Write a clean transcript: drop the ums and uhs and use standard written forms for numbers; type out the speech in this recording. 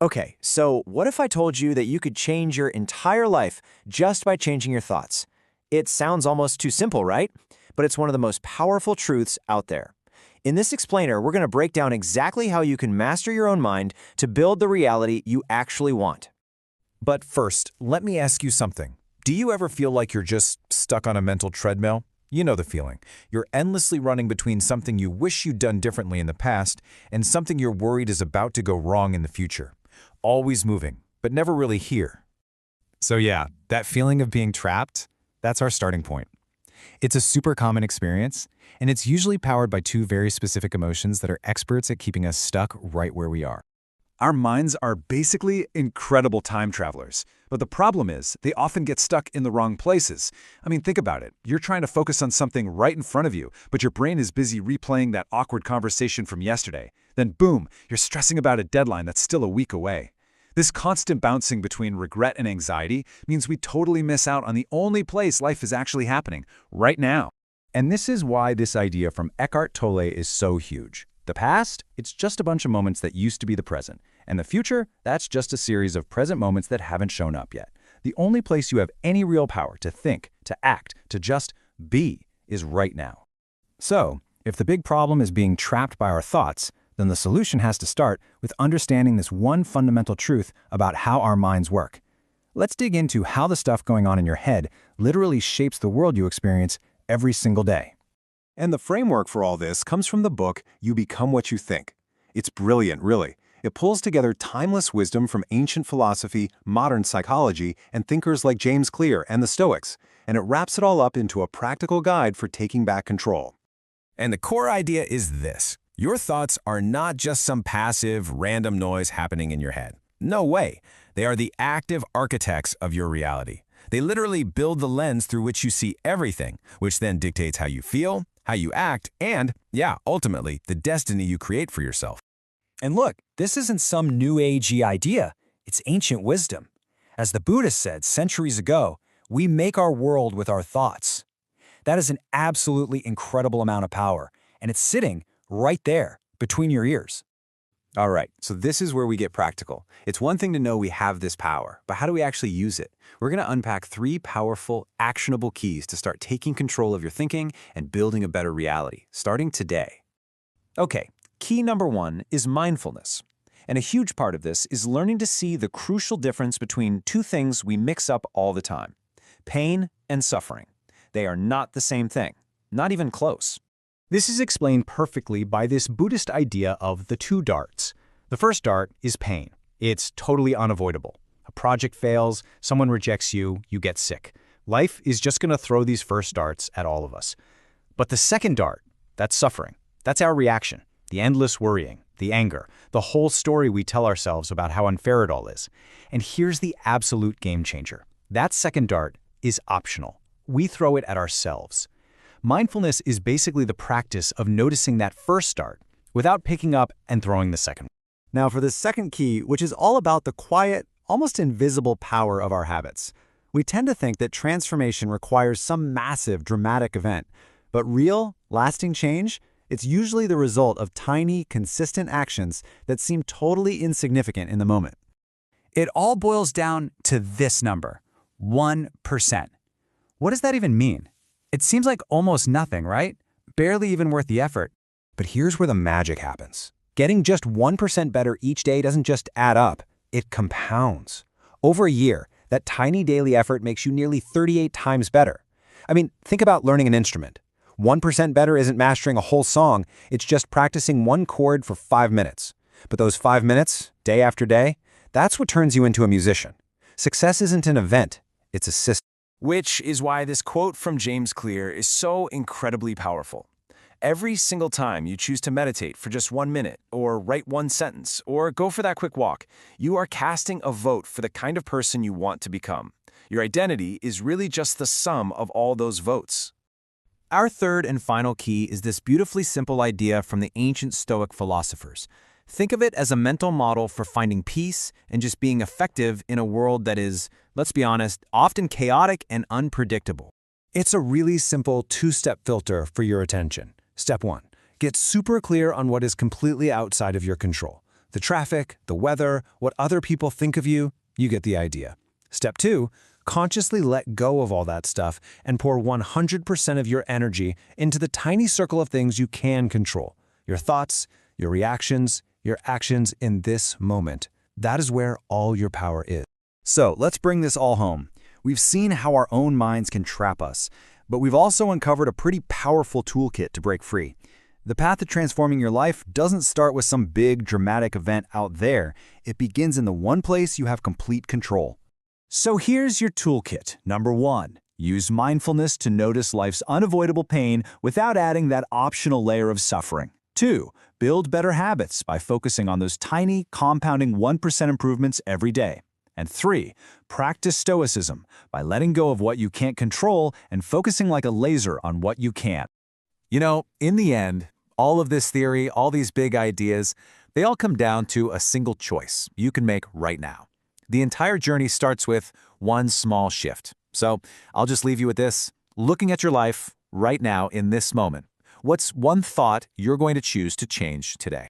Okay, so what if I told you that you could change your entire life just by changing your thoughts? It sounds almost too simple, right? But it's one of the most powerful truths out there. In this explainer, we're going to break down exactly how you can master your own mind to build the reality you actually want. But first, let me ask you something. Do you ever feel like you're just stuck on a mental treadmill? You know the feeling. You're endlessly running between something you wish you'd done differently in the past and something you're worried is about to go wrong in the future. Always moving, but never really here. So yeah, that feeling of being trapped, that's our starting point. It's a super common experience, and it's usually powered by two very specific emotions that are experts at keeping us stuck right where we are. Our minds are basically incredible time travelers, but the problem is they often get stuck in the wrong places. I mean, think about it. You're trying to focus on something right in front of you, but your brain is busy replaying that awkward conversation from yesterday. Then boom, you're stressing about a deadline that's still a week away. This constant bouncing between regret and anxiety means we totally miss out on the only place life is actually happening, right now. And this is why this idea from Eckhart Tolle is so huge. The past, it's just a bunch of moments that used to be the present. And the future, that's just a series of present moments that haven't shown up yet. The only place you have any real power to think, to act, to just be is right now. So, if the big problem is being trapped by our thoughts, then the solution has to start with understanding this one fundamental truth about how our minds work. Let's dig into how the stuff going on in your head literally shapes the world you experience every single day. And the framework for all this comes from the book You Become What You Think. It's brilliant, really. It pulls together timeless wisdom from ancient philosophy, modern psychology, and thinkers like James Clear and the Stoics, and it wraps it all up into a practical guide for taking back control. And the core idea is this. Your thoughts are not just some passive, random noise happening in your head. No way. They are the active architects of your reality. They literally build the lens through which you see everything, which then dictates how you feel, how you act, and, yeah, ultimately, the destiny you create for yourself. And look, this isn't some new agey idea. It's ancient wisdom. As the Buddhist said centuries ago, we make our world with our thoughts. That is an absolutely incredible amount of power, and it's sitting right there, between your ears. All right, so this is where we get practical. It's one thing to know we have this power, but how do we actually use it? We're going to unpack 3 powerful, actionable keys to start taking control of your thinking and building a better reality, starting today. Okay, key number 1 is mindfulness. And a huge part of this is learning to see the crucial difference between two things we mix up all the time: pain and suffering. They are not the same thing, not even close. This is explained perfectly by this Buddhist idea of the 2 darts. The first dart is pain. It's totally unavoidable. A project fails, someone rejects you, you get sick. Life is just going to throw these first darts at all of us. But the second dart, that's suffering. That's our reaction. The endless worrying, the anger, the whole story we tell ourselves about how unfair it all is. And here's the absolute game changer. That second dart is optional. We throw it at ourselves. Mindfulness is basically the practice of noticing that first dart without picking up and throwing the second. Now for the second key, which is all about the quiet, almost invisible power of our habits. We tend to think that transformation requires some massive, dramatic event, but real, lasting change, it's usually the result of tiny, consistent actions that seem totally insignificant in the moment. It all boils down to this number, 1%. What does that even mean? It seems like almost nothing, right? Barely even worth the effort. But here's where the magic happens. Getting just 1% better each day doesn't just add up, it compounds. Over a year, that tiny daily effort makes you nearly 38 times better. I mean, think about learning an instrument. 1% better isn't mastering a whole song, it's just practicing one chord for 5 minutes. But those 5 minutes, day after day, that's what turns you into a musician. Success isn't an event, it's a system. Which is why this quote from James Clear is so incredibly powerful. Every single time you choose to meditate for just 1 minute, or write one sentence, or go for that quick walk, you are casting a vote for the kind of person you want to become. Your identity is really just the sum of all those votes. Our third and final key is this beautifully simple idea from the ancient Stoic philosophers. Think of it as a mental model for finding peace and just being effective in a world that is, let's be honest, often chaotic and unpredictable. It's a really simple 2-step filter for your attention. Step 1, get super clear on what is completely outside of your control. The traffic, the weather, what other people think of you, you get the idea. Step 2, consciously let go of all that stuff and pour 100% of your energy into the tiny circle of things you can control. Your thoughts, your reactions, your actions in this moment. That is where all your power is. So let's bring this all home. We've seen how our own minds can trap us, but we've also uncovered a pretty powerful toolkit to break free. The path to transforming your life doesn't start with some big, dramatic event out there. It begins in the one place you have complete control. So here's your toolkit. Number 1, use mindfulness to notice life's unavoidable pain without adding that optional layer of suffering. 2, build better habits by focusing on those tiny, compounding 1% improvements every day. And 3, practice stoicism by letting go of what you can't control and focusing like a laser on what you can. You know, in the end, all of this theory, all these big ideas, they all come down to a single choice you can make right now. The entire journey starts with one small shift. So I'll just leave you with this. Looking at your life right now in this moment, what's one thought you're going to choose to change today?